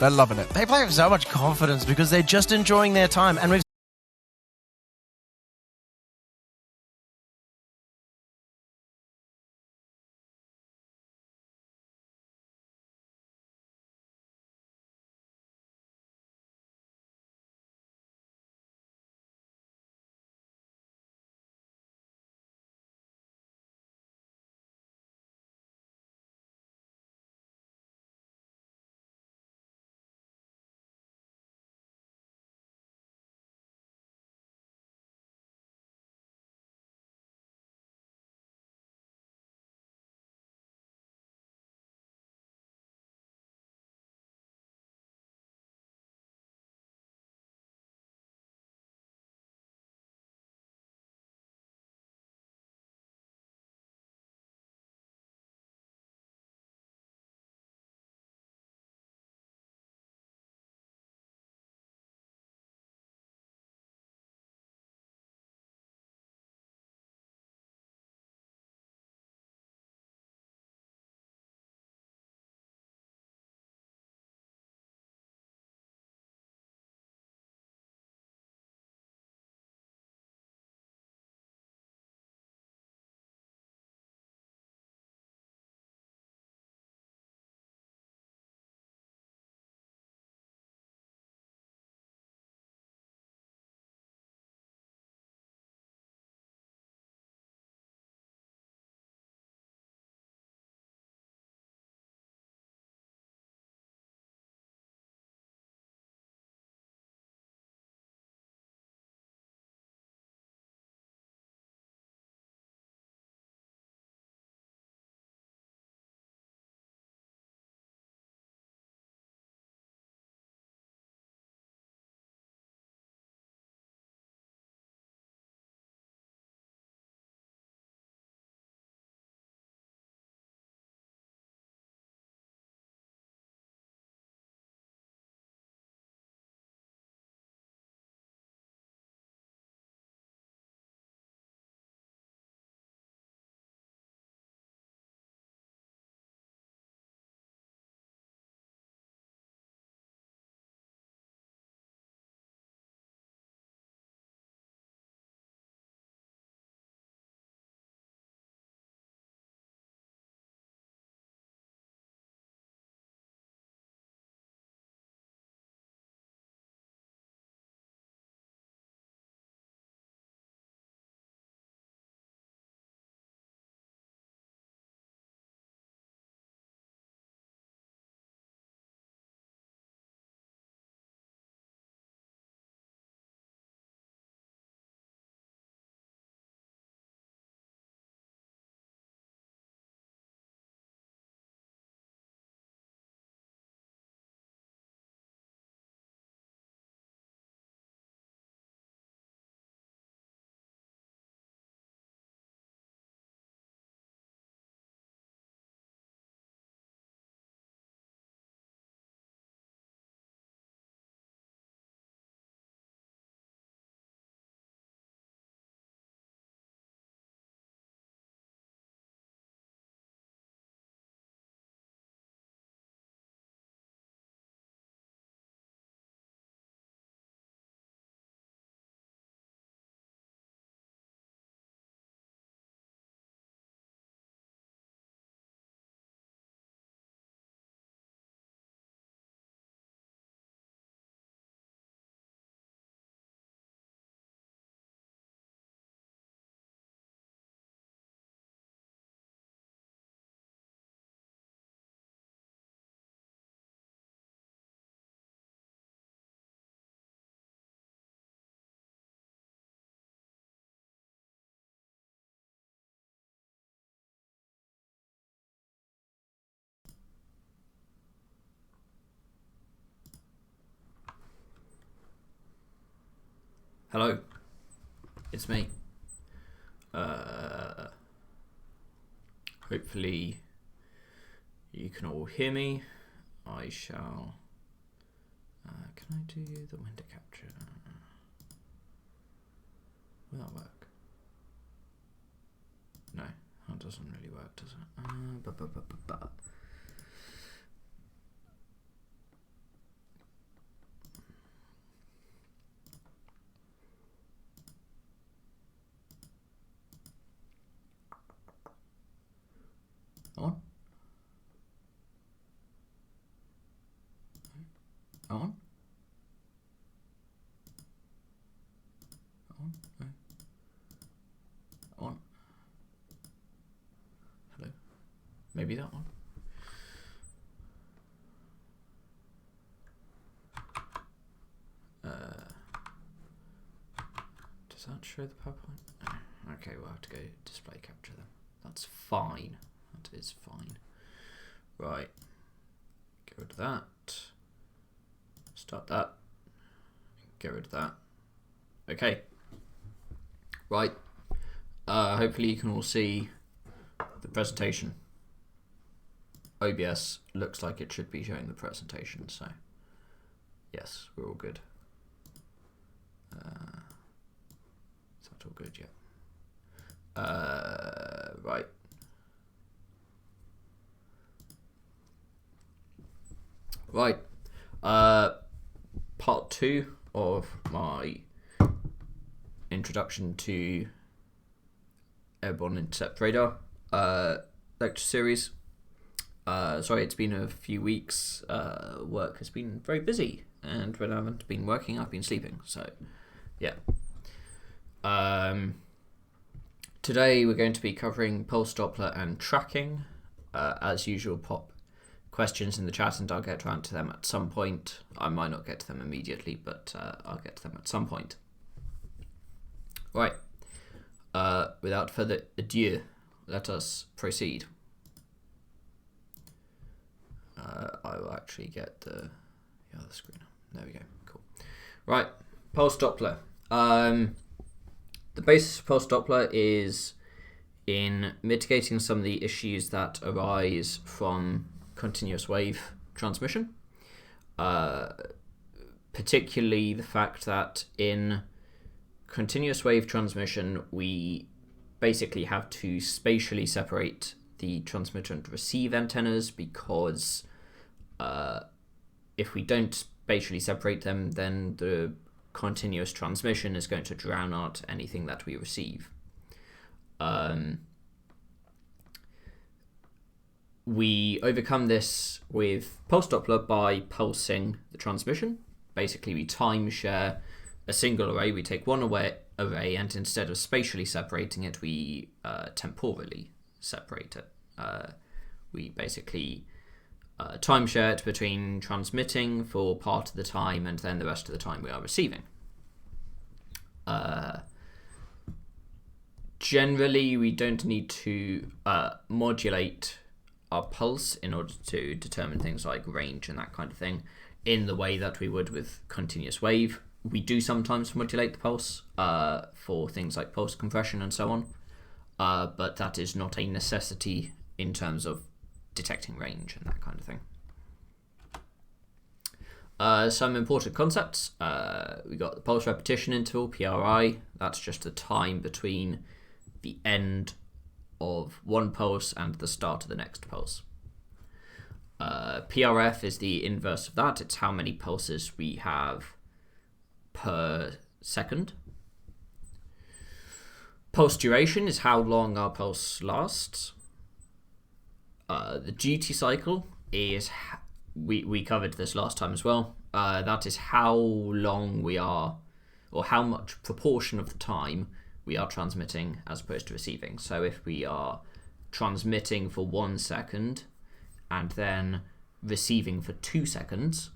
They're loving it. They play with so much confidence because they're just enjoying their time. And we've Hello, it's me. Hopefully you can all hear me. I shall... can I do the window capture? Will that work? No, that doesn't really work, does it? maybe that one. Does that show the PowerPoint? Oh, okay, we'll have to go display capture then. That's fine. That is fine. Right. Get rid of that. Start that. Get rid of that. Okay. Right. Hopefully you can all see the presentation. OBS looks like it should be showing the presentation, so yes, we're all good. Is that all good? Yeah. Right. Right. Part 2 of my introduction to Airborne Intercept Radar lecture series. Sorry, it's been a few weeks. Work has been very busy, and when I haven't been working, I've been sleeping. So, yeah. Today we're going to be covering pulse Doppler and tracking. As usual, pop questions in the chat and I'll get around to them at some point. I might not get to them immediately, but I'll get to them at some point. Right. Without further ado, let us proceed. I will actually get the other screen. There we go. Cool. Right. Pulse Doppler. The basis of pulse Doppler is in mitigating some of the issues that arise from continuous wave transmission. Particularly the fact that in continuous wave transmission, we basically have to spatially separate the transmitter and receive antennas, because if we don't spatially separate them, then the continuous transmission is going to drown out anything that we receive. We overcome this with pulse Doppler by pulsing the transmission. Basically, we time share a single array. We take one array, and instead of spatially separating it, we temporally separate it. We basically time share it between transmitting for part of the time and then the rest of the time we are receiving. Generally, we don't need to modulate our pulse in order to determine things like range and that kind of thing in the way that we would with continuous wave. We do sometimes modulate the pulse for things like pulse compression and so on, but that is not a necessity in terms of detecting range and that kind of thing. Some important concepts. We got the pulse repetition interval, PRI. That's just the time between the end of one pulse and the start of the next pulse. PRF is the inverse of that. It's how many pulses we have per second. Pulse duration is how long our pulse lasts. The duty cycle is, we covered this last time as well. That is how long we are, or how much proportion of the time we are transmitting as opposed to receiving. So if we are transmitting for 1 second and then receiving for 2 seconds,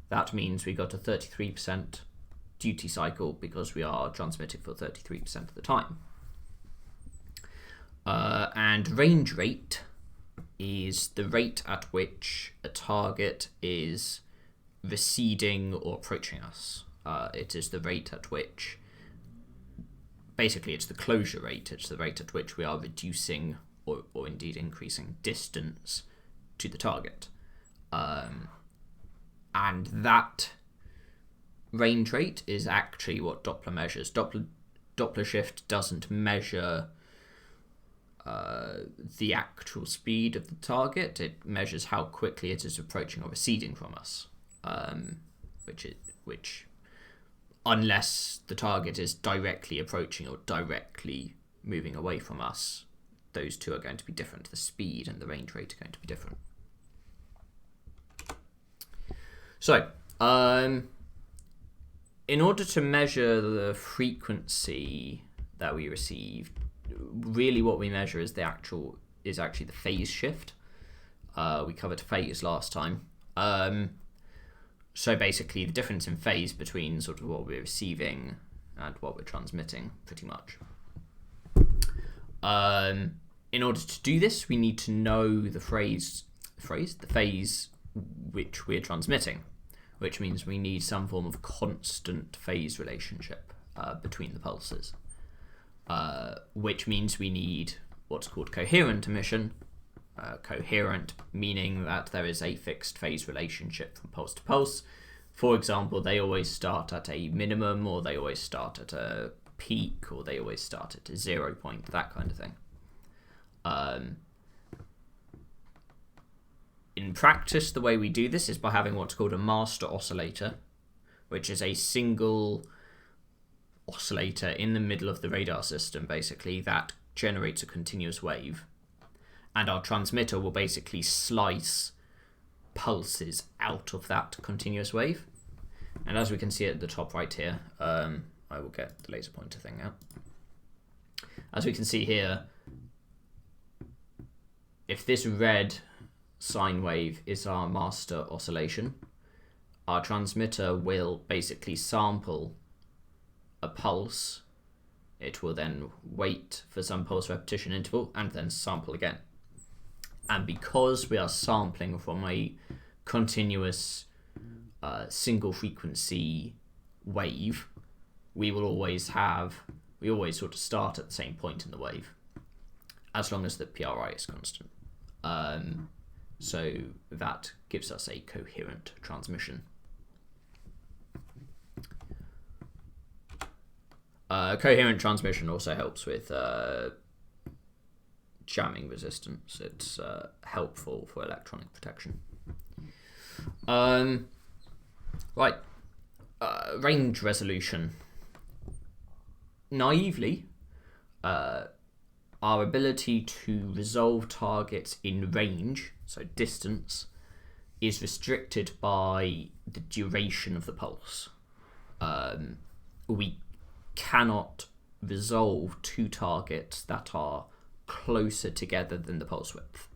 that means we got a 33% duty cycle because we are transmitting for 33% of the time. And range rate is the rate at which a target is receding or approaching us. It is the rate at which, basically it's the closure rate, it's the rate at which we are reducing or indeed increasing distance to the target. And that range rate is actually what Doppler measures. Doppler shift doesn't measure the actual speed of the target. It measures how quickly it is approaching or receding from us, which unless the target is directly approaching or directly moving away from us, those two are going to be different. The speed and the range rate are going to be different. So, in order to measure the frequency that we receive, really what we measure is actually the phase shift. We covered phase last time. So basically the difference in phase between sort of what we're receiving and what we're transmitting, pretty much. In order to do this, we need to know the phase which we're transmitting, which means we need some form of constant phase relationship between the pulses, which means we need what's called coherent emission. Coherent meaning that there is a fixed phase relationship from pulse to pulse. For example, they always start at a minimum, or they always start at a peak, or they always start at a 0 point, that kind of thing. In practice, the way we do this is by having what's called a master oscillator, which is a single oscillator in the middle of the radar system, basically, that generates a continuous wave. And our transmitter will basically slice pulses out of that continuous wave. And as we can see at the top right here, I will get the laser pointer thing out. As we can see here, if this red sine wave is our master oscillation, our transmitter will basically sample a pulse. It will then wait for some pulse repetition interval and then sample again. And because we are sampling from a continuous single frequency wave, we always sort of start at the same point in the wave, as long as the PRI is constant. So that gives us a coherent transmission. Coherent transmission also helps with jamming resistance. It's helpful for electronic protection. Right. Range resolution. Naively, our ability to resolve targets in range, so distance, is restricted by the duration of the pulse. We cannot resolve two targets that are closer together than the pulse width,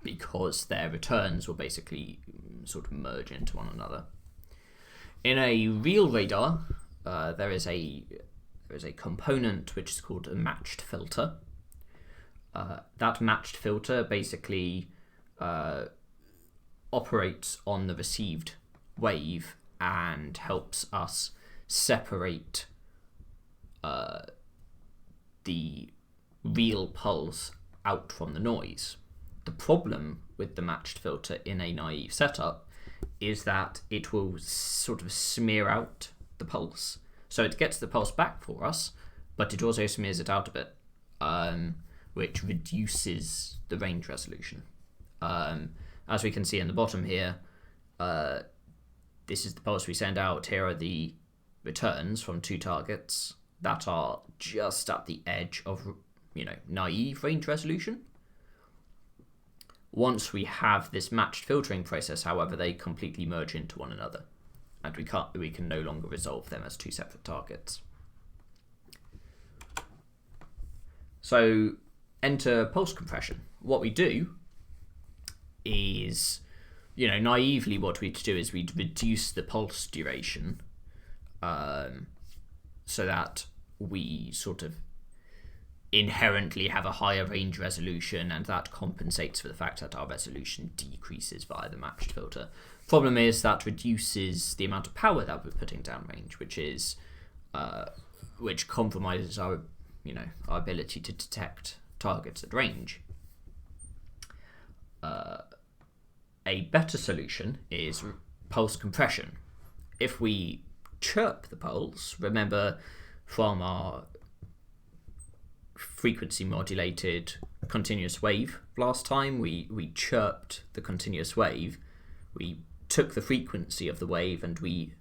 because their returns will basically sort of merge into one another. In a real radar, there is a component which is called a matched filter. That matched filter basically operates on the received wave and helps us separate the real pulse out from the noise. The problem with the matched filter in a naive setup is that it will sort of smear out the pulse. So it gets the pulse back for us, but it also smears it out a bit, which reduces the range resolution. As we can see in the bottom here, this is the pulse we send out. Here are the returns from two targets that are just at the edge of, naive range resolution. Once we have this matched filtering process, however, they completely merge into one another, and we can no longer resolve them as two separate targets. So enter pulse compression. What we do is, naively what we'd do is we'd reduce the pulse duration so that we sort of inherently have a higher range resolution, and that compensates for the fact that our resolution decreases via the matched filter. Problem is that reduces the amount of power that we're putting down range, which compromises our ability to detect targets at range. A better solution is pulse compression. If we chirp the pulse, remember from our frequency modulated continuous wave last time, we chirped the continuous wave. We took the frequency of the wave and we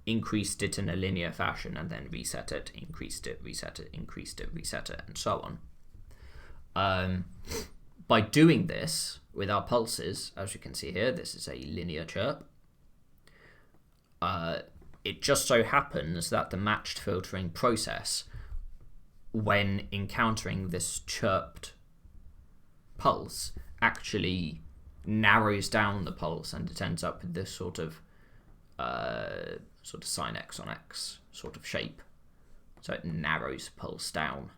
increased it in a linear fashion and then reset it, increased it, reset it, increased it, reset it, and so on. By doing this with our pulses, as you can see here, this is a linear chirp. It just so happens that the matched filtering process, when encountering this chirped pulse actually narrows down the pulse, and it ends up with this sort of sin x on x sort of shape. So it narrows the pulse down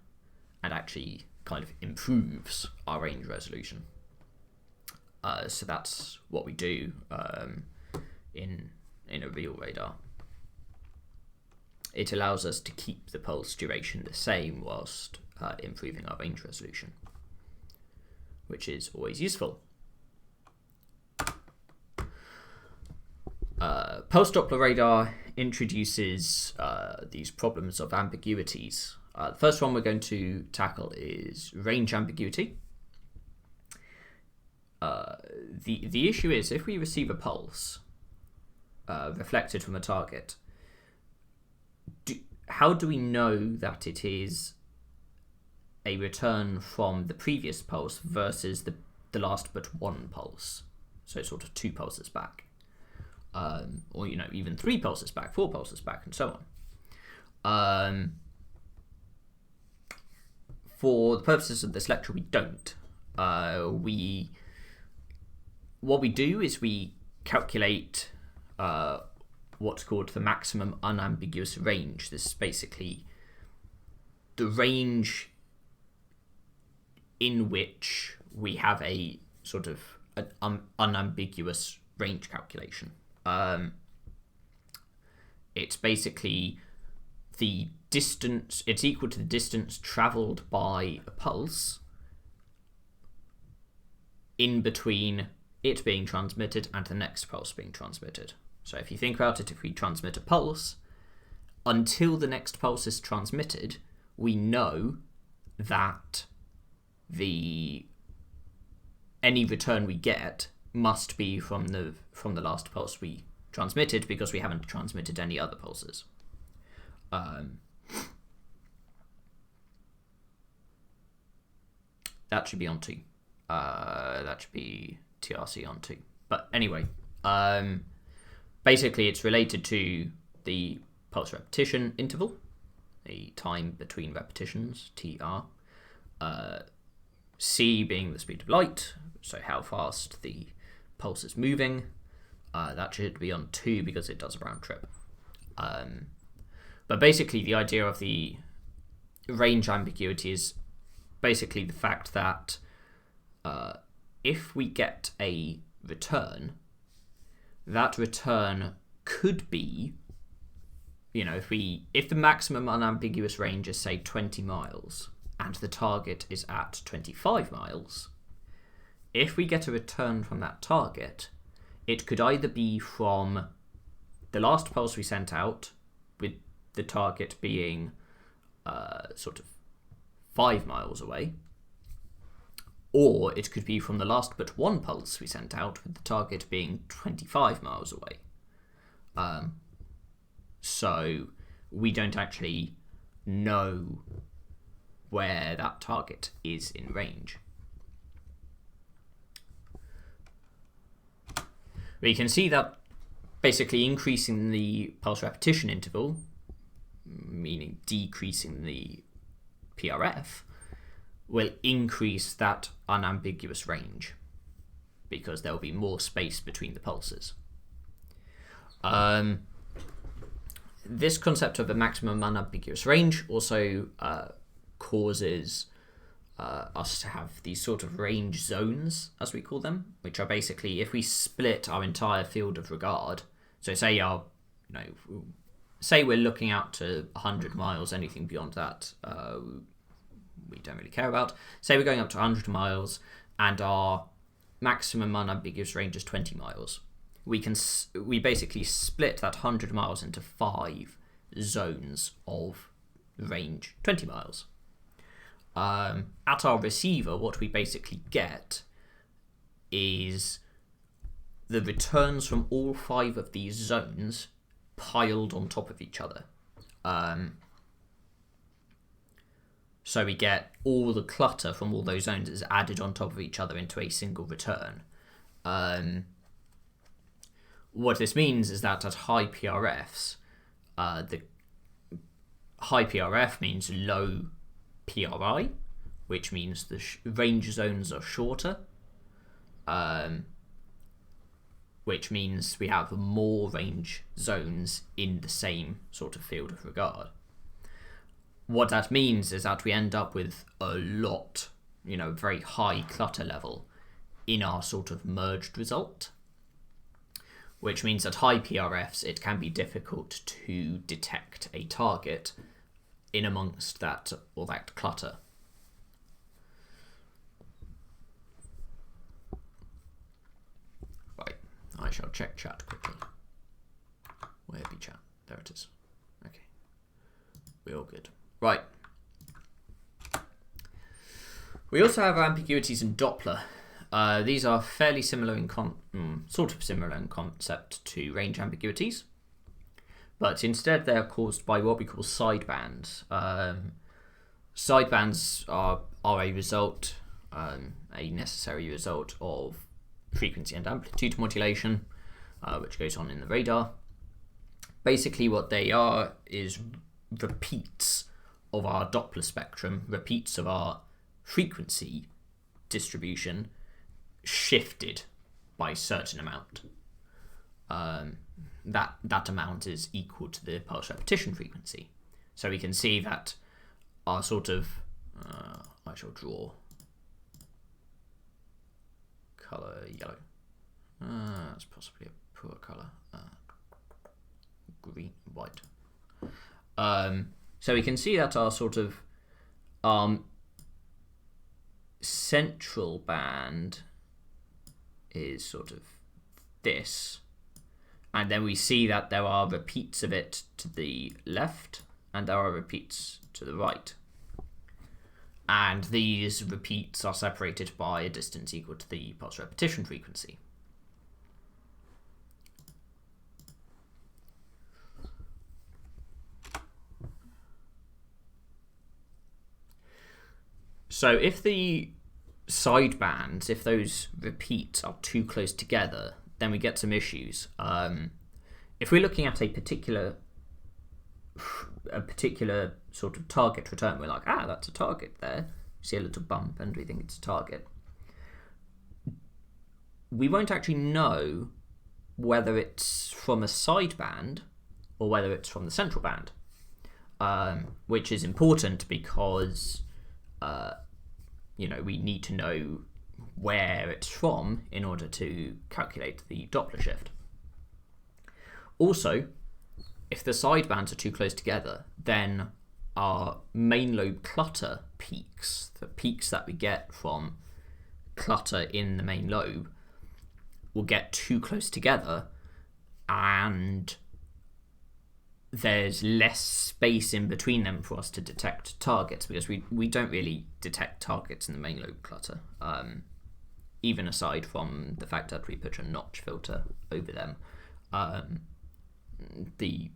and actually kind of improves our range resolution. So that's what we do in a real radar. It allows us to keep the pulse duration the same whilst improving our range resolution, which is always useful. Pulse Doppler radar introduces these problems of ambiguities. The first one we're going to tackle is range ambiguity. The issue is, if we receive a pulse reflected from a target, how do we know that it is a return from the previous pulse versus the last but one pulse? So sort of 2 pulses back. Or even 3 pulses back, 4 pulses back, and so on. For the purposes of this lecture, we don't. What we do is we calculate what's called the maximum unambiguous range. This is basically the range in which we have a sort of an unambiguous range calculation. It's basically the distance, it's equal to the distance travelled by a pulse in between it being transmitted and the next pulse being transmitted. So if you think about it, if we transmit a pulse, until the next pulse is transmitted, we know that any return we get must be from the last pulse we transmitted, because we haven't transmitted any other pulses. That should be on 2. That should be TRC on 2. But anyway, basically it's related to the pulse repetition interval, the time between repetitions, TR. C being the speed of light, so how fast the pulse is moving. That should be on 2 because it does a round trip. But basically the idea of the range ambiguity is basically the fact that if we get a return, that return could be, if the maximum unambiguous range is, say, 20 miles and the target is at 25 miles, if we get a return from that target, it could either be from the last pulse we sent out, with the target being sort of 5 miles away, or it could be from the last but one pulse we sent out, with the target being 25 miles away. So we don't actually know where that target is in range. We can see that basically increasing the pulse repetition interval, meaning decreasing the PRF, will increase that unambiguous range, because there will be more space between the pulses. This concept of a maximum unambiguous range also causes us to have these sort of range zones, as we call them, which are basically, if we split our entire field of regard, so say we're looking out to 100 miles, anything beyond that we don't really care about. Say we're going up to 100 miles and our maximum unambiguous range is 20 miles. We basically split that 100 miles into 5 zones of range 20 miles. At our receiver, what we basically get is the returns from all 5 of these zones piled on top of each other. So we get all the clutter from all those zones is added on top of each other into a single return. What this means is that at high PRFs, the high PRF means low PRI, which means the range zones are shorter, which means we have more range zones in the same sort of field of regard. What that means is that we end up with a lot, very high clutter level in our sort of merged result, which means at high PRFs it can be difficult to detect a target in amongst that clutter. Right, I shall check chat quickly. Where be chat? There it is. Okay, we're all good. Right. We also have ambiguities in Doppler. These are fairly similar sort of similar in concept to range ambiguities, but instead they are caused by what we call sidebands. Sidebands are a result, a necessary result of frequency and amplitude modulation, which goes on in the radar. Basically, what they are is repeats of our Doppler spectrum, repeats of our frequency distribution, shifted by a certain amount. That amount is equal to the pulse repetition frequency. So we can see that our sort of I shall draw color yellow. That's possibly a poor color. Green, white. So we can see that our sort of central band is sort of this, and then we see that there are repeats of it to the left and there are repeats to the right, and these repeats are separated by a distance equal to the pulse repetition frequency. So if the sidebands, if those repeats are too close together, then we get some issues. If we're looking at a particular sort of target return, we're like, that's a target there. You see a little bump and we think it's a target. We won't actually know whether it's from a sideband or whether it's from the central band, which is important because we need to know where it's from in order to calculate the Doppler shift. Also, if the sidebands are too close together, then our main lobe clutter peaks, the peaks that we get from clutter in the main lobe, will get too close together, and there's less space in between them for us to detect targets, because we don't really detect targets in the main lobe clutter, even aside from the fact that we put a notch filter over them. The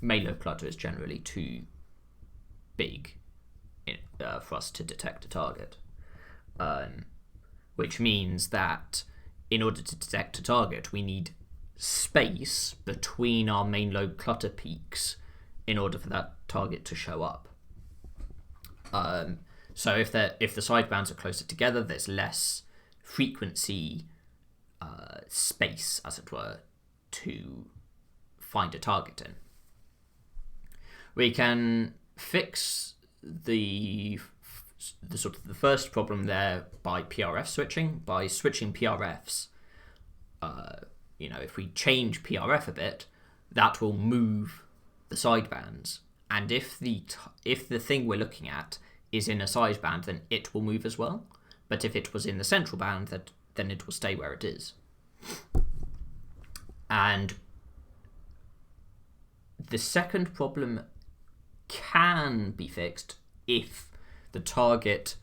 main lobe clutter is generally too big for us to detect a target, which means that in order to detect a target we need space between our main lobe clutter peaks in order for that target to show up. So if the sidebands are closer together, there's less frequency space, as it were, to find a target in. We can fix the sort of the first problem there by PRF switching, by switching PRFs. If we change PRF a bit, that will move the sidebands, and if the thing we're looking at is in a sideband, then it will move as well. But if it was in the central band, then it will stay where it is. And the second problem can be fixed if the target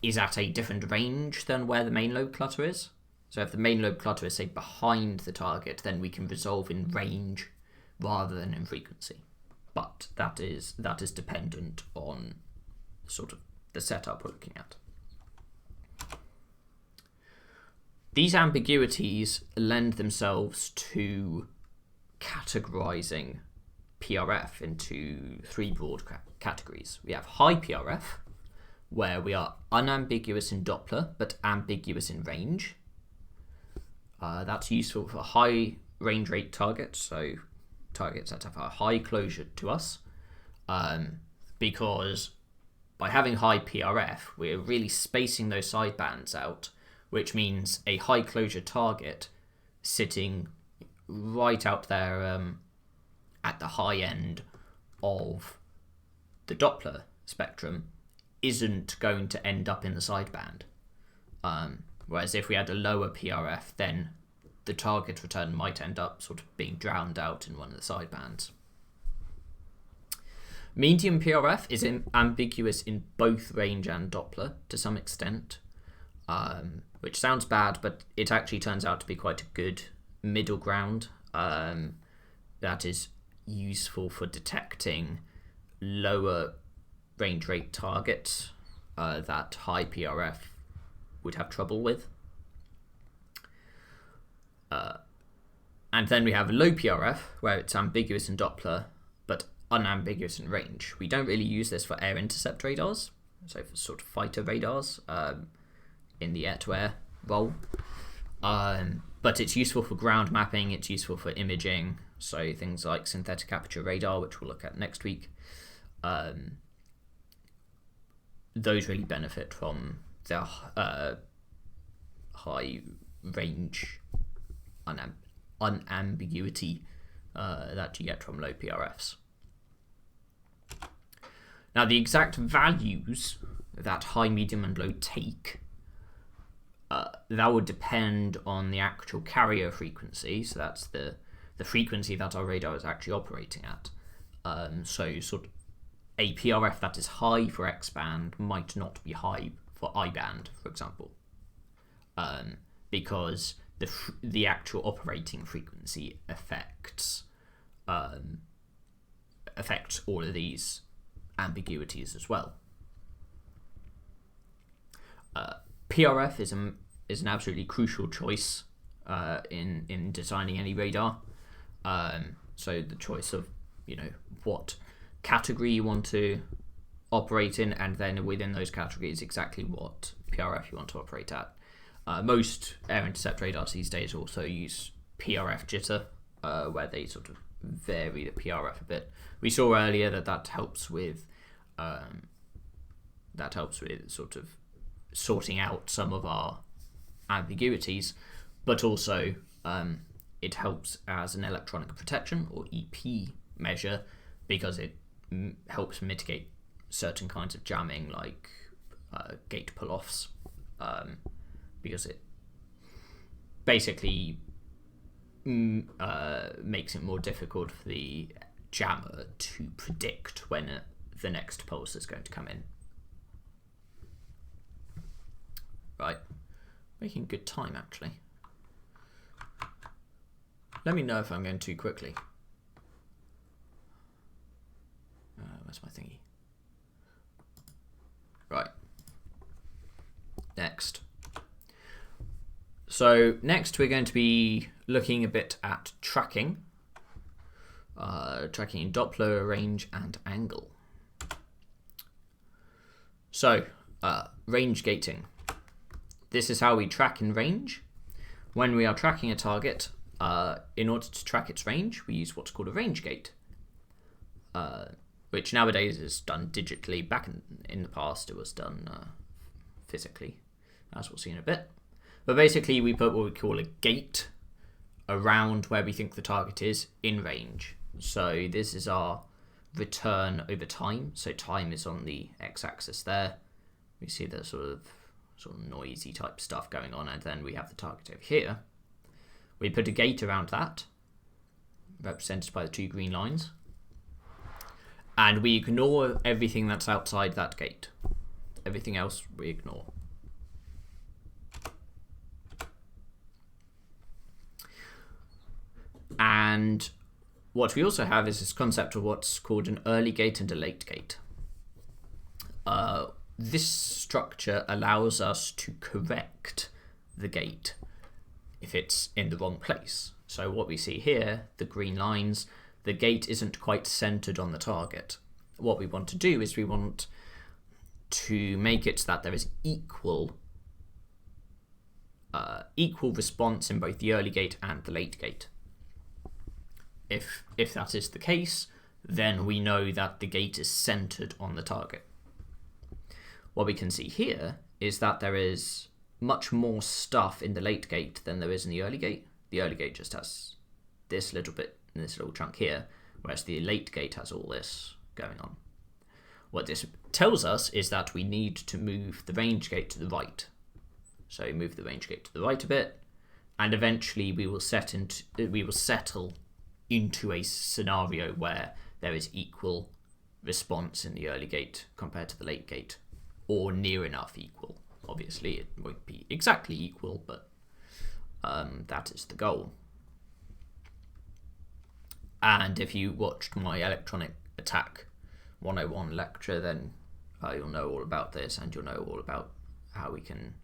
is at a different range than where the main lobe clutter is. So if the main lobe clutter is, say, behind the target, then we can resolve in range rather than in frequency. But that is dependent on sort of the setup we're looking at. These ambiguities lend themselves to categorizing PRF into three broad categories. We have high PRF, where we are unambiguous in Doppler but ambiguous in range. That's useful for high range rate targets, so targets that have a high closure to us, because by having high PRF, we're really spacing those sidebands out, which means a high closure target sitting right out there at the high end of the Doppler spectrum isn't going to end up in the sideband. Whereas if we had a lower PRF, then the target return might end up sort of being drowned out in one of the sidebands. Medium PRF is ambiguous in both range and Doppler to some extent, which sounds bad, but it actually turns out to be quite a good middle ground that is useful for detecting lower range rate targets that high PRF would have trouble with. And then we have a low PRF, where it's ambiguous in Doppler, but unambiguous in range. We don't really use this for air intercept radars, so for sort of fighter radars in the air-to-air role. But it's useful for ground mapping, it's useful for imaging, so things like synthetic aperture radar, which we'll look at next week. Those really benefit from the high range unambiguity that you get from low PRFs. Now, the exact values that high, medium, and low take, that would depend on the actual carrier frequency, so that's the frequency that our radar is actually operating at. So sort of a PRF that is high for X-band might not be high for I-band, for example, because the actual operating frequency affects all of these ambiguities as well. PRF is an absolutely crucial choice in designing any radar. So the choice of what category you want to operate in, and then within those categories exactly what PRF you want to operate at. Most air intercept radars these days also use PRF jitter, where they sort of vary the PRF a bit. We saw earlier that helps with sort of sorting out some of our ambiguities, but also it helps as an electronic protection or EP measure, because it helps mitigate certain kinds of jamming, like gate pull-offs, because it basically makes it more difficult for the jammer to predict when the next pulse is going to come in. Right, making good time actually. Let me know if I'm going too quickly. Where's my thingy? Right. Next. So next we're going to be looking a bit at tracking. Tracking in Doppler, range, and angle. So, range gating. This is how we track in range. When we are tracking a target, in order to track its range, we use what's called a range gate, which nowadays is done digitally. Back in the past, it was done physically, as we'll see in a bit. But basically, we put what we call a gate around where we think the target is in range. So this is our return over time. So time is on the x-axis there. We see the sort of noisy type stuff going on, and then we have the target over here. We put a gate around that, represented by the two green lines, and we ignore everything that's outside that gate. Everything else we ignore. And what we also have is this concept of what's called an early gate and a late gate. This structure allows us to correct the gate if it's in the wrong place. So what we see here, the green lines, the gate isn't quite centered on the target. What we want to do is we want to make it so that there is equal response in both the early gate and the late gate. If that is the case, then we know that the gate is centered on the target. What we can see here is that there is much more stuff in the late gate than there is in the early gate. The early gate just has this little bit, this little chunk here, whereas the late gate has all this going on. What this tells us is that we need to move the range gate to the right. So move the range gate to the right a bit, and eventually we will settle into a scenario where there is equal response in the early gate compared to the late gate, or near enough equal. Obviously, it won't be exactly equal, but that is the goal. And if you watched my Electronic Attack 101 lecture, then you'll know all about this, and you'll know all about how we can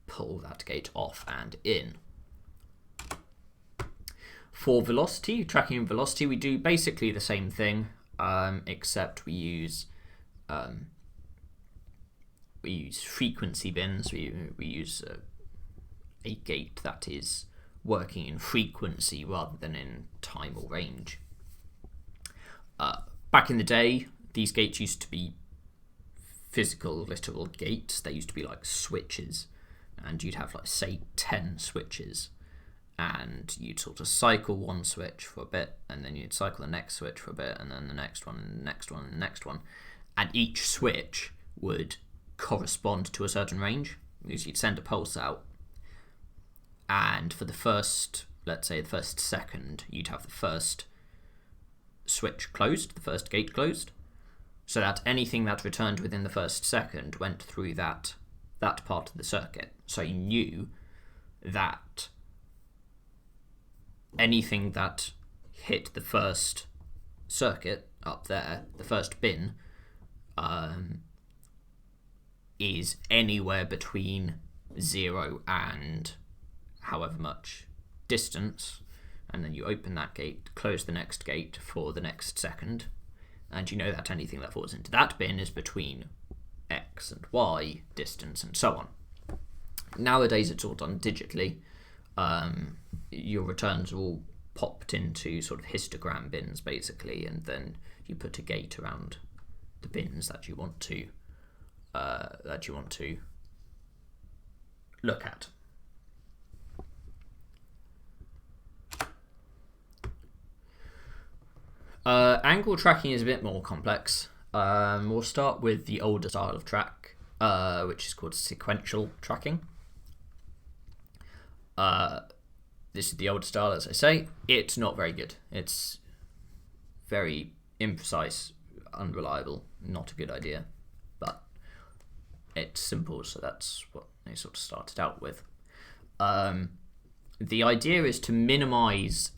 pull that gate off and in. For velocity, tracking and velocity, we do basically the same thing, except we use frequency bins. We use a gate that is working in frequency rather than in time or range. Back in the day, these gates used to be physical, literal gates. They used to be like switches, and you'd have, like, say 10 switches, and you'd sort of cycle one switch for a bit, and then you'd cycle the next switch for a bit, and then the next one, and the next one, and the next one, and each switch would correspond to a certain range, because you'd send a pulse out, and for the first, let's say the first second, you'd have the first switch closed, the first gate closed, so that anything that returned within the first second went through that part of the circuit. So you knew that anything that hit the first circuit up there, the first bin, is anywhere between 0 and however much distance, and then you open that gate, close the next gate for the next second, and you know that anything that falls into that bin is between X and Y distance, and so on. Nowadays it's all done digitally. Your returns are all popped into sort of histogram bins, basically, and then you put a gate around the bins that you want to look at. Angle tracking is a bit more complex. We'll start with the older style of track, which is called sequential tracking. This is the older style, as I say. It's not very good. It's very imprecise, unreliable, not a good idea. But it's simple, so that's what they sort of started out with. The idea is to minimize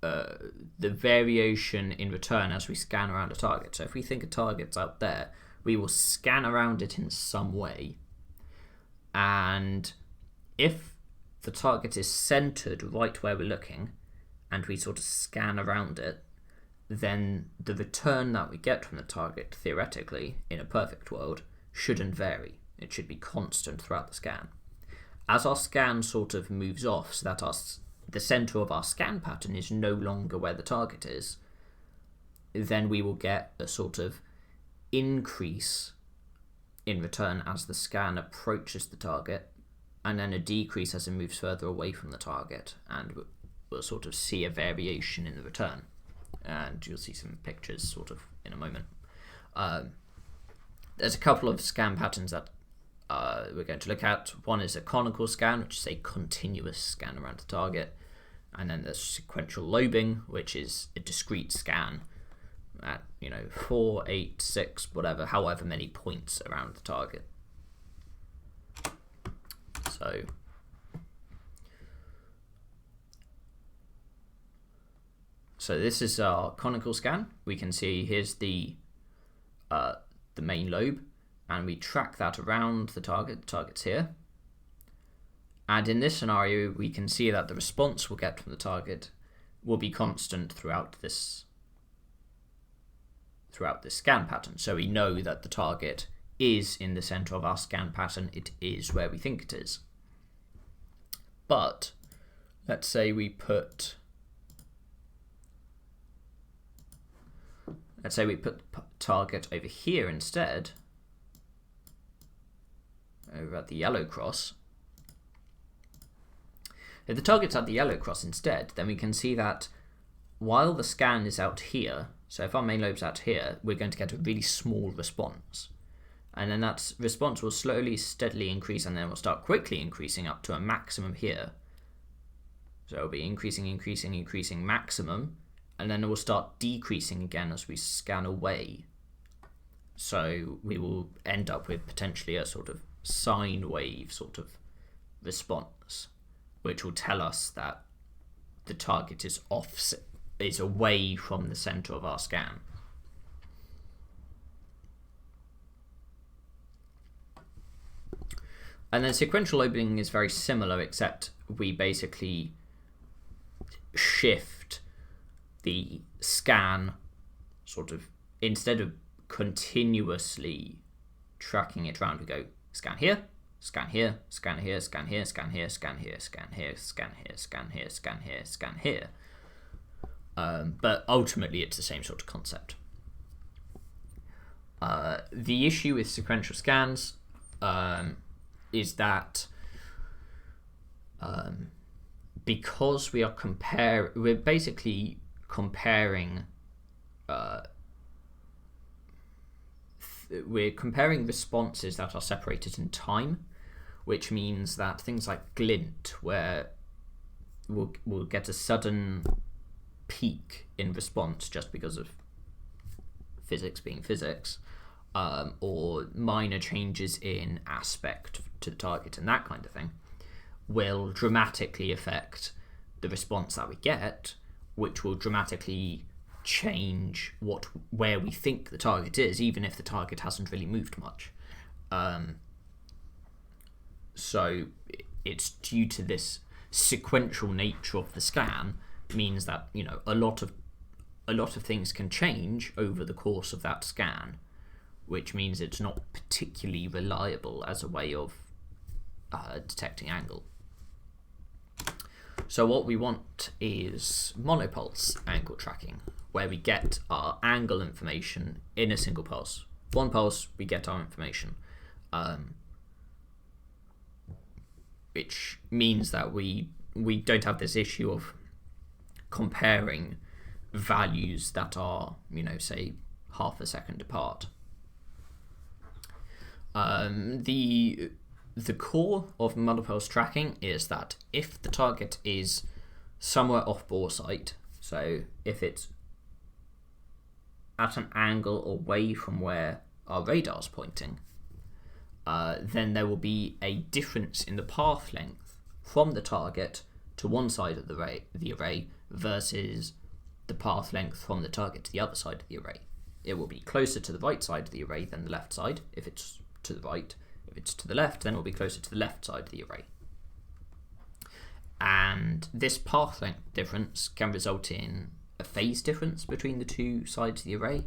the variation in return as we scan around a target. So if we think a target's out there, we will scan around it in some way. And if the target is centered right where we're looking, and we sort of scan around it, then the return that we get from the target, theoretically, in a perfect world, shouldn't vary. It should be constant throughout the scan. As our scan sort of moves off, so that the center of our scan pattern is no longer where the target is, then we will get a sort of increase in return as the scan approaches the target, and then a decrease as it moves further away from the target, and we'll sort of see a variation in the return. And you'll see some pictures sort of in a moment. There's a couple of scan patterns that we're going to look at. One is a conical scan, which is a continuous scan around the target, and then there's sequential lobing, which is a discrete scan at 4, 8, 6, whatever, however many points around the target. So this is our conical scan. We can see here's the main lobe, and we track that around the target. The target's here. And in this scenario, we can see that the response we'll get from the target will be constant throughout this scan pattern. So we know that the target is in the center of our scan pattern, it is where we think it is. But let's say we put the target over here instead, over at the yellow cross. If the target's at the yellow cross instead, then we can see that while the scan is out here, so if our main lobe's out here, we're going to get a really small response. And then that response will slowly, steadily increase, and then will start quickly increasing up to a maximum here. So it'll be increasing, increasing, increasing maximum, and then it will start decreasing again as we scan away. So we will end up with potentially a sort of sine wave sort of response, which will tell us that the target is away from the center of our scan. And then sequential lobing is very similar, except we basically shift the scan sort of, instead of continuously tracking it around, we go scan here, scan here, scan here, scan here, scan here, scan here, scan here, scan here, scan here, scan here, scan here. But ultimately it's the same sort of concept. The issue with sequential scans is that because we're basically comparing responses that are separated in time, which means that things like glint, where we'll get a sudden peak in response just because of physics being physics, or minor changes in aspect to the target and that kind of thing, will dramatically affect the response that we get, which will dramatically change where we think the target is, even if the target hasn't really moved much. So it's due to this sequential nature of the scan, means that, you know, a lot of things can change over the course of that scan, which means it's not particularly reliable as a way of detecting angle. So what we want is monopulse angle tracking, where we get our angle information in a single pulse. One pulse, we get our information, which means that we don't have this issue of comparing values that are, you know, say half a second apart. The core of monopulse tracking is that if the target is somewhere off bore sight, so if it's at an angle away from where our radar is pointing, then there will be a difference in the path length from the target to one side of the array versus the path length from the target to the other side of the array. It will be closer to the right side of the array than the left side if it's to the right. If it's to the left, then it will be closer to the left side of the array. And this path length difference can result in a phase difference between the two sides of the array,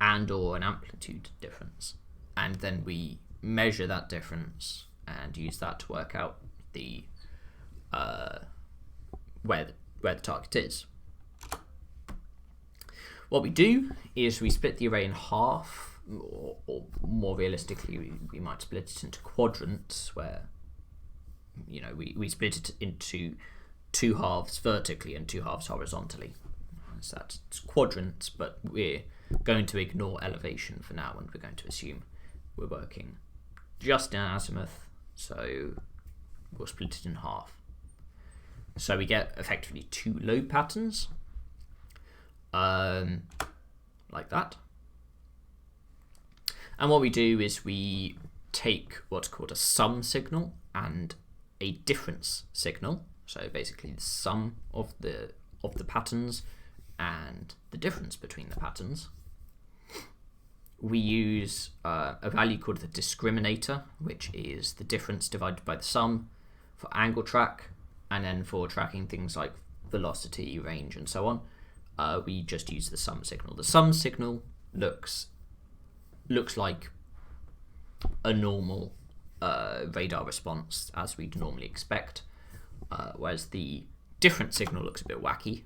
and or an amplitude difference. And then we measure that difference and use that to work out the where the target is. What we do is we split the array in half, or more realistically, we might split it into quadrants, where, you know, we split it into two halves vertically and two halves horizontally. So that's quadrants, but we're going to ignore elevation for now, and we're going to assume we're working just in azimuth, so we'll split it in half. So we get effectively two lobe patterns, like that. And what we do is we take what's called a sum signal and a difference signal. So basically the sum of the patterns and the difference between the patterns. We use a value called the discriminator, which is the difference divided by the sum for angle track, and then for tracking things like velocity, range, and so on, we just use the sum signal. The sum signal looks like a normal radar response as we'd normally expect, whereas the different signal looks a bit wacky.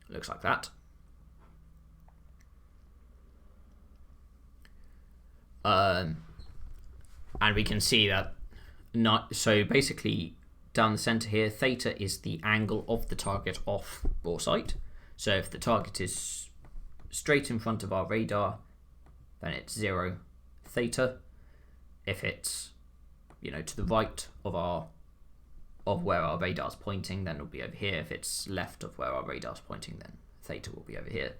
It looks like that. And we can see that so basically down the center here, theta is the angle of the target off boresight. So if the target is straight in front of our radar, then it's 0 theta. If it's to the right of where our radar's pointing, then it'll be over here. If it's left of where our radar's pointing, then theta will be over here.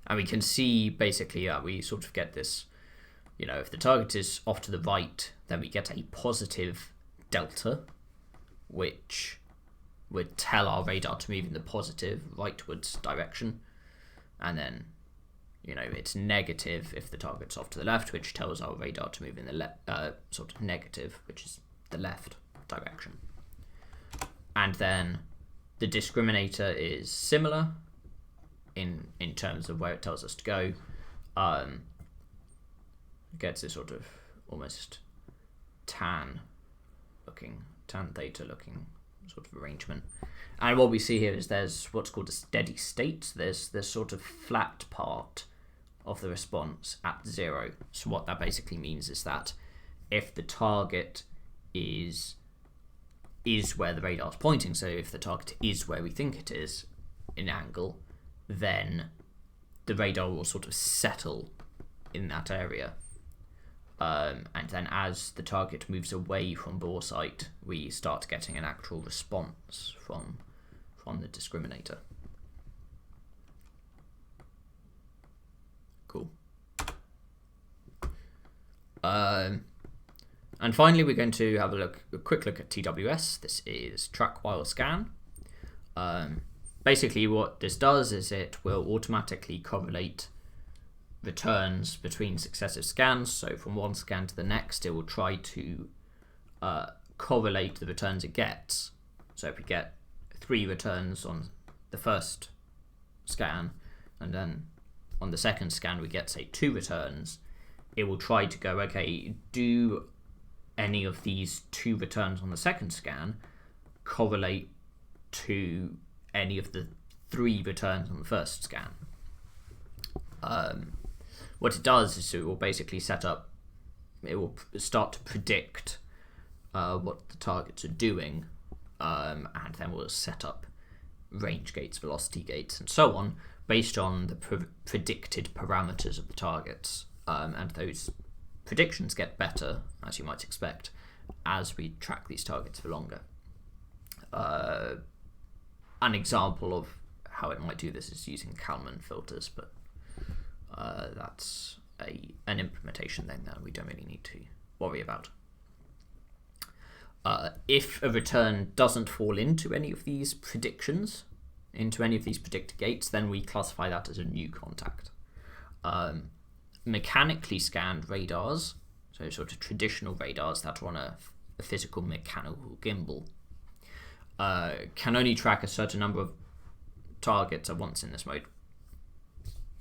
And we can see basically that we sort of get this, if the target is off to the right, then we get a positive delta, which would tell our radar to move in the positive rightwards direction. And then, it's negative if the target's off to the left, which tells our radar to move in the sort of negative, which is the left direction. And then the discriminator is similar in terms of where it tells us to go. Gets this sort of almost tan theta looking sort of arrangement. And what we see here is there's what's called a steady state. There's this sort of flat part of the response at 0. So what that basically means is that if the target is where the radar's pointing, so if the target is where we think it is in angle, then the radar will sort of settle in that area. And then as the target moves away from boresight, we start getting an actual response from the discriminator. Cool. And finally, we're going to have a quick look at TWS. This is track while scan. Basically, what this does is it will automatically correlate returns between successive scans. So from one scan to the next, it will try to correlate the returns it gets. So if we get 3 returns on the first scan, and then on the second scan we get, say, 2 returns, it will try to go, okay, do any of these 2 returns on the second scan correlate to any of the 3 returns on the first scan? What it does is it will basically it will start to predict what the targets are doing, and then we'll set up range gates, velocity gates, and so on based on the predicted parameters of the targets. And those predictions get better, as you might expect, as we track these targets for longer. An example of how it might do this is using Kalman filters, but that's an implementation then that we don't really need to worry about. If a return doesn't fall into any of these predictions, into any of these predicted gates, then we classify that as a new contact. Mechanically scanned radars, so sort of traditional radars that are on a physical mechanical gimbal, can only track a certain number of targets at once in this mode.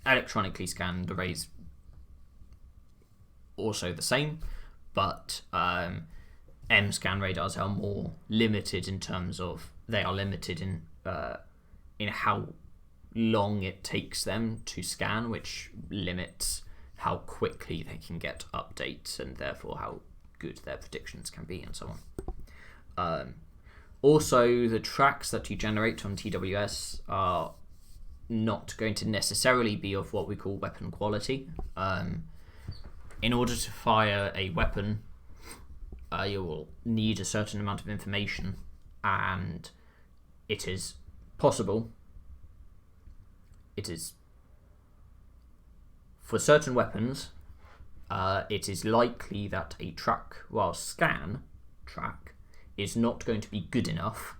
Electronically scanned arrays also the same, but M-scan radars are more limited in terms of they are limited in how long it takes them to scan, which limits how quickly they can get updates and therefore how good their predictions can be and so on. Also, the tracks that you generate on TWS are not going to necessarily be of what we call weapon quality. In order to fire a weapon, you will need a certain amount of information, and it is possible. It is for certain weapons. It is likely that a track while scan track is not going to be good enough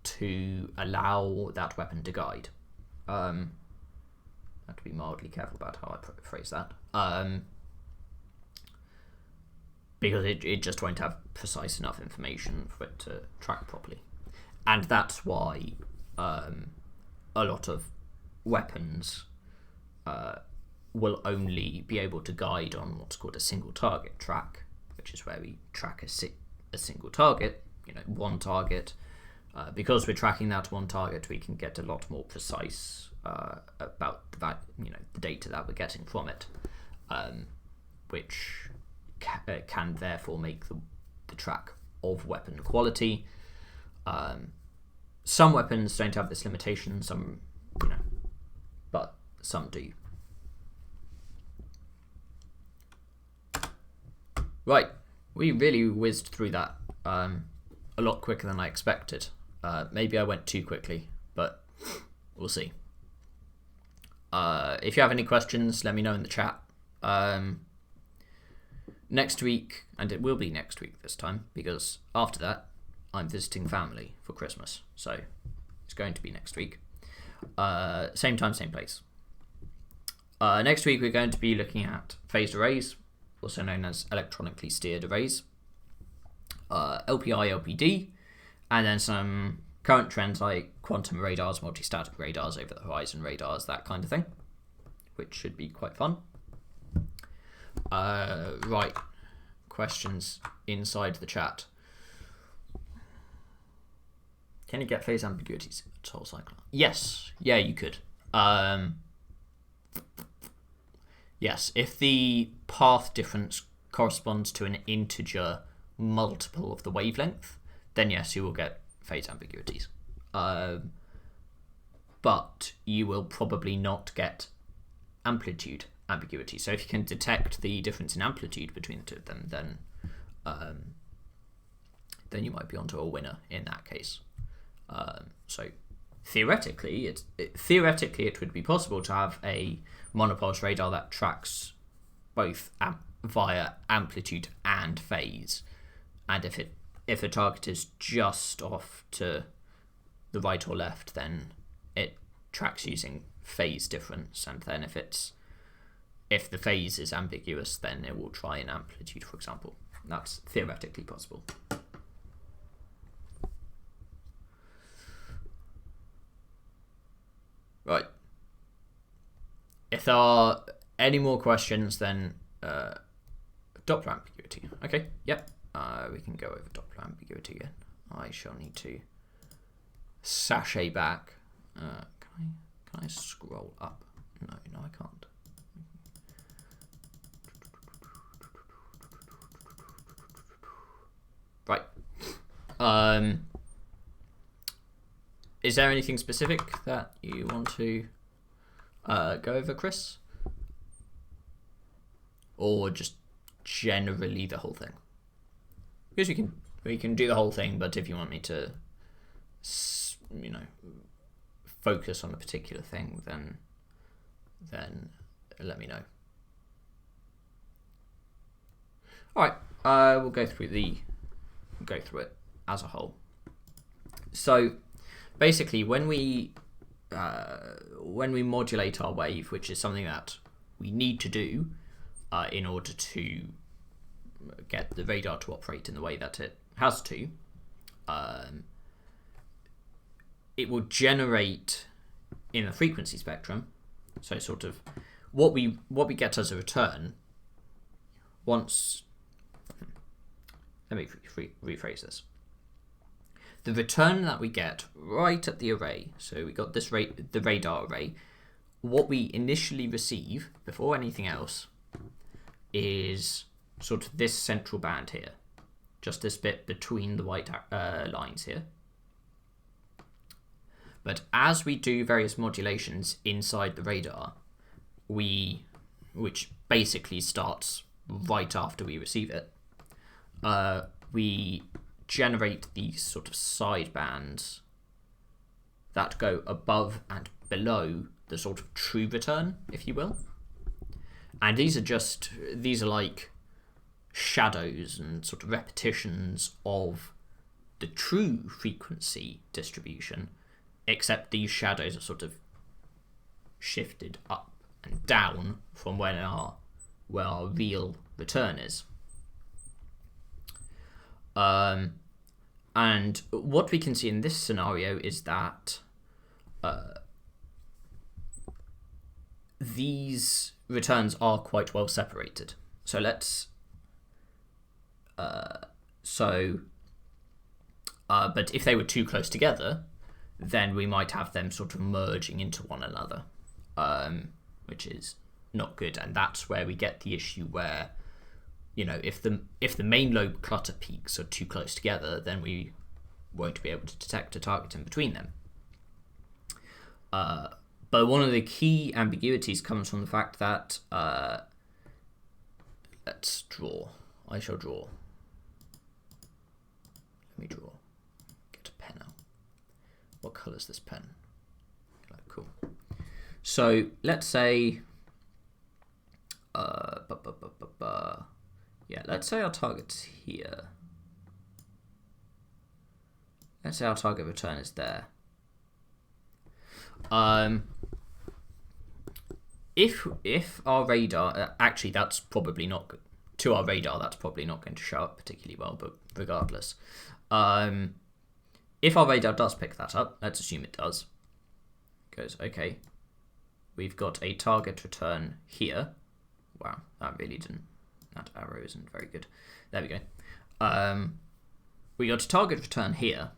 to allow that weapon to guide. I have to be mildly careful about how I phrase that. Because it just won't have precise enough information for it to track properly. And that's why a lot of weapons will only be able to guide on what's called a single target track, which is where we track a single target, one target. Because we're tracking that one target, we can get a lot more precise about the data that we're getting from it, which can therefore make the track of weapon quality. Some weapons don't have this limitation, but some do. Right, we really whizzed through that a lot quicker than I expected. Maybe I went too quickly, but we'll see. If you have any questions, let me know in the chat. Next week, and it will be next week this time, because after that, I'm visiting family for Christmas. So it's going to be next week. Same time, same place. Next week, we're going to be looking at phased arrays, also known as electronically steered arrays, LPI, LPD, and then some current trends like quantum radars, multi-static radars, over the horizon radars, that kind of thing, which should be quite fun. Right, questions inside the chat. Can you get phase ambiguities in Soul Cycler? Yes, yeah, you could. Yes, if the path difference corresponds to an integer multiple of the wavelength, then yes, you will get phase ambiguities. But you will probably not get amplitude ambiguity. So if you can detect the difference in amplitude between the two of them, then you might be onto a winner in that case. So theoretically, it would be possible to have a monopulse radar that tracks both via amplitude and phase, and if a target is just off to the right or left, then it tracks using phase difference, and then if the phase is ambiguous, then it will try an amplitude, for example. That's theoretically possible. Right. If there are any more questions, then Doppler ambiguity. Okay, yep. We can go over Doppler ambiguity again. I shall need to sashay back. Can I scroll up? No, I can't. Right. Is there anything specific that you want to go over, Chris? Or just generally the whole thing? Because we can do the whole thing, but if you want me to, focus on a particular thing, then let me know. All right, we'll go through it as a whole. So basically, when we modulate our wave, which is something that we need to do in order to get the radar to operate in the way that it has to, it will generate in the frequency spectrum. So sort of what we get as a return once. Let me rephrase this. The return that we get right at the array, so we got the radar array, what we initially receive before anything else is sort of this central band here, just this bit between the white lines here. But as we do various modulations inside the radar, which basically starts right after we receive it, we generate these sort of side bands that go above and below the sort of true return, if you will. And these are like shadows and sort of repetitions of the true frequency distribution, except these shadows are sort of shifted up and down from where our real return is. And what we can see in this scenario is that these returns are quite well separated. So let's but if they were too close together, then we might have them sort of merging into one another, which is not good. And that's where we get the issue where, if the main lobe clutter peaks are too close together, then we won't be able to detect a target in between them. But one of the key ambiguities comes from the fact that let's draw. I shall draw. Let me draw. Get a pen out. What colour is this pen? Cool. So let's say, let's say our target's here. Let's say our target return is there. If our radar, actually that's probably not good. To our radar, that's probably not going to show up particularly well, but regardless. If our radar does pick that up, let's assume it does. It goes, okay, we've got a target return here. Wow, that arrow isn't very good. There we go. We got a target return here.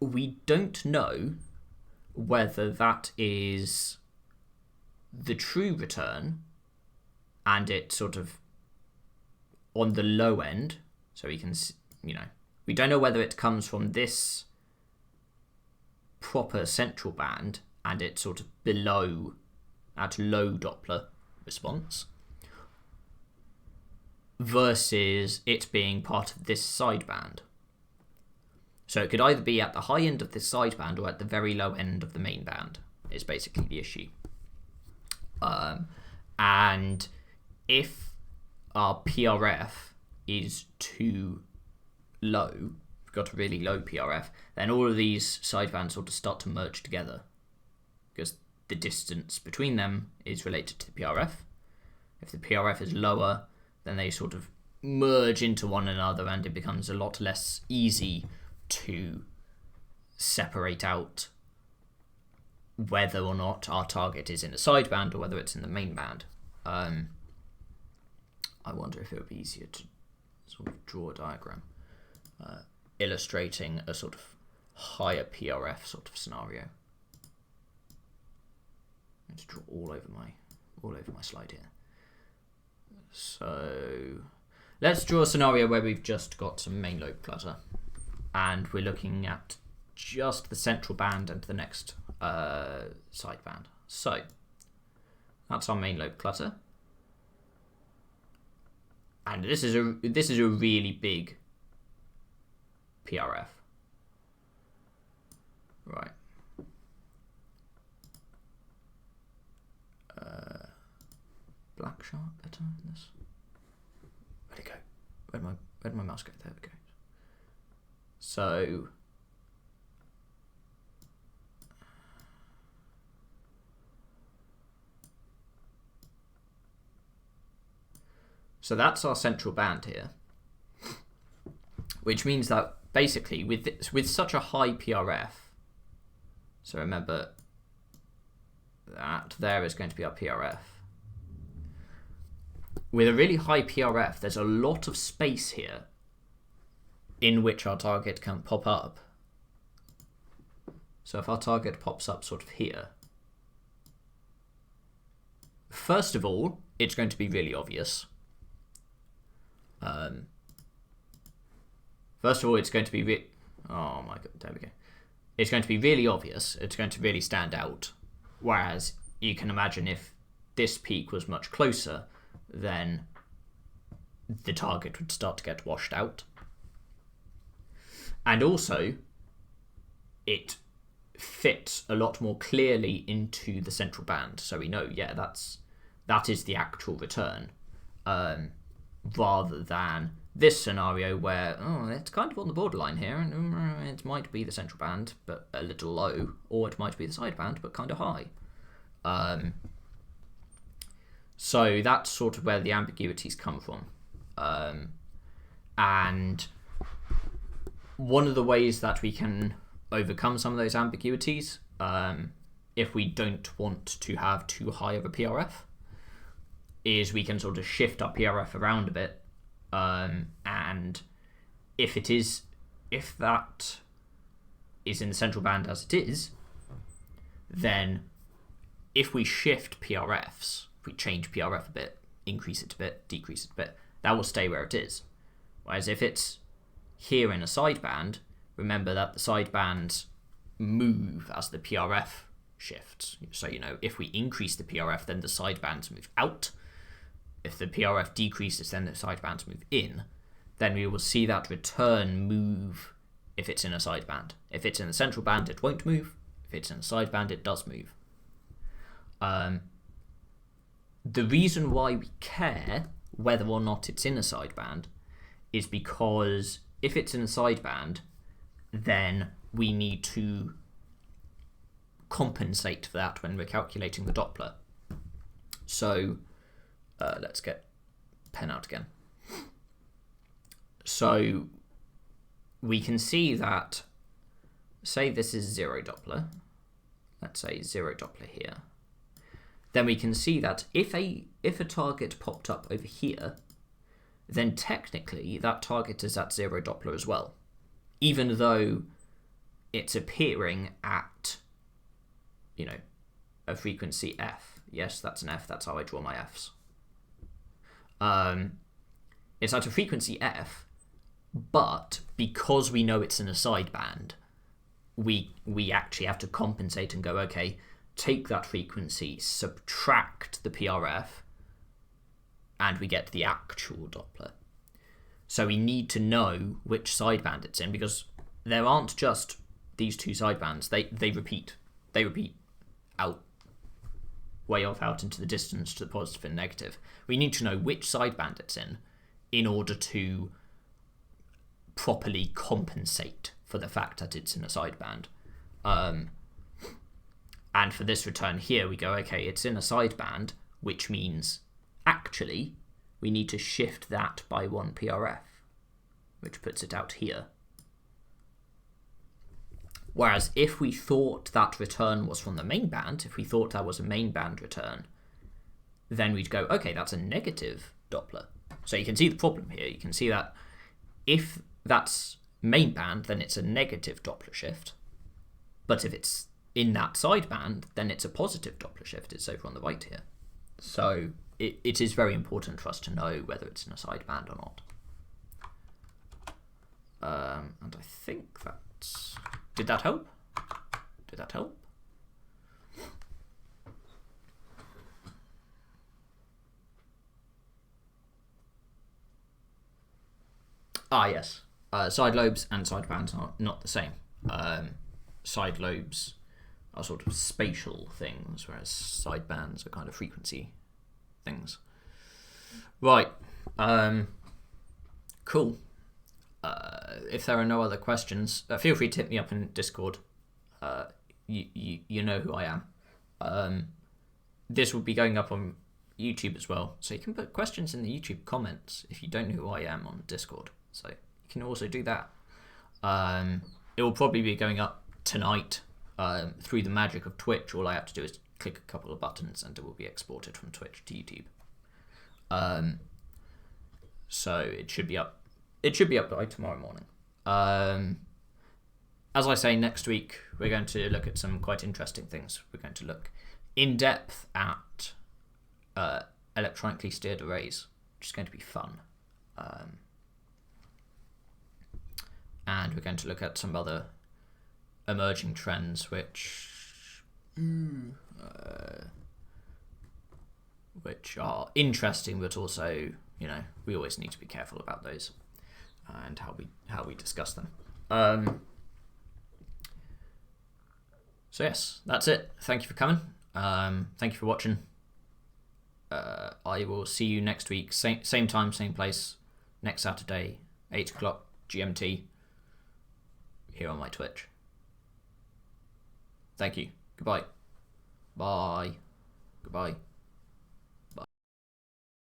We don't know whether that is the true return and it's sort of on the low end, so we can, we don't know whether it comes from this proper central band and it's sort of below at low Doppler response versus it being part of this sideband. So it could either be at the high end of this sideband or at the very low end of the main band is basically the issue. And if our PRF is too low, we've got a really low PRF, then all of these sidebands sort of start to merge together because the distance between them is related to the PRF. If the PRF is lower, then they sort of merge into one another and it becomes a lot less easy to separate out whether or not our target is in a sideband or whether it's in the main band. I wonder if it would be easier to sort of draw a diagram illustrating a sort of higher PRF sort of scenario. I'm going to draw all over my slide here. So let's draw a scenario where we've just got some main lobe clutter and we're looking at just the central band and the next sideband. So that's our main lobe clutter. And this is a really big PRF. Right. Black sharp better in this. Where'd it go? Where'd my mouse go? There we go. So that's our central band here, which means that basically with such a high PRF, so remember that there is going to be our PRF. With a really high PRF, there's a lot of space here in which our target can pop up. So if our target pops up sort of here, first of all, it's going to be really obvious. First of all, it's going to be oh my god, there we go. It's going to be really obvious. It's going to really stand out. Whereas you can imagine if this peak was much closer, then the target would start to get washed out. And also, it fits a lot more clearly into the central band. So we know, yeah, that is the actual return. Rather than this scenario where, it's kind of on the borderline here, and it might be the central band, but a little low, or it might be the sideband, but kind of high. So that's sort of where the ambiguities come from. And one of the ways that we can overcome some of those ambiguities if we don't want to have too high of a PRF, is we can sort of shift our PRF around a bit, and if that is in the central band as it is, then if we shift PRFs, if we change PRF a bit, increase it a bit, decrease it a bit, that will stay where it is. Whereas if it's here in a sideband, remember that the sidebands move as the PRF shifts. So, if we increase the PRF, then the sidebands move out. If the PRF decreases, then the sidebands move in. Then we will see that return move if it's in a sideband. If it's in the central band, it won't move. If it's in a sideband, it does move. The reason why we care whether or not it's in a sideband is because if it's in a sideband, then we need to compensate for that when we're calculating the Doppler. So let's get pen out again. So we can see that, say this is 0 Doppler, let's say 0 Doppler here, then we can see that if a target popped up over here, then technically that target is at 0 Doppler as well, even though it's appearing at, a frequency f. Yes, that's an f. That's how I draw my f's. It's at a frequency f, but because we know it's in a sideband, we actually have to compensate and go, okay, take that frequency, subtract the PRF, and we get the actual Doppler. So we need to know which sideband it's in, because there aren't just these two sidebands. They repeat. They repeat out, way off out into the distance to the positive and negative. We need to know which sideband it's in order to properly compensate for the fact that it's in a sideband. And for this return here, we go, okay, it's in a sideband, which means actually we need to shift that by 1 PRF, which puts it out here. Whereas if we thought that return was from the main band, if we thought that was a main band return, then we'd go, okay, that's a negative Doppler. So you can see the problem here. You can see that if that's main band, then it's a negative Doppler shift. But if it's in that sideband, then it's a positive Doppler shift. It's over on the right here. So it is very important for us to know whether it's in a sideband or not. And I think that's... Did that help? Did that help? Ah, yes. Side lobes and sidebands are not the same. Side lobes are sort of spatial things, whereas sidebands are kind of frequency things. Right. Cool. If there are no other questions, feel free to hit me up in Discord. You know who I am. This will be going up on YouTube as well, so you can put questions in the YouTube comments if you don't know who I am on Discord. So you can also do that. It will probably be going up tonight through the magic of Twitch. All I have to do is click a couple of buttons and it will be exported from Twitch to YouTube. So it should be up. It should be up by tomorrow morning. As I say, next week we're going to look at some quite interesting things. We're going to look in depth at electronically steered arrays, which is going to be fun. And we're going to look at some other emerging trends which are interesting, but also, we always need to be careful about those and how we discuss them. So yes, that's it. Thank you for coming. Thank you for watching. I will see you next week, same time, same place, next Saturday, 8 o'clock GMT, here on my Twitch. Thank you. Goodbye. Bye. Goodbye.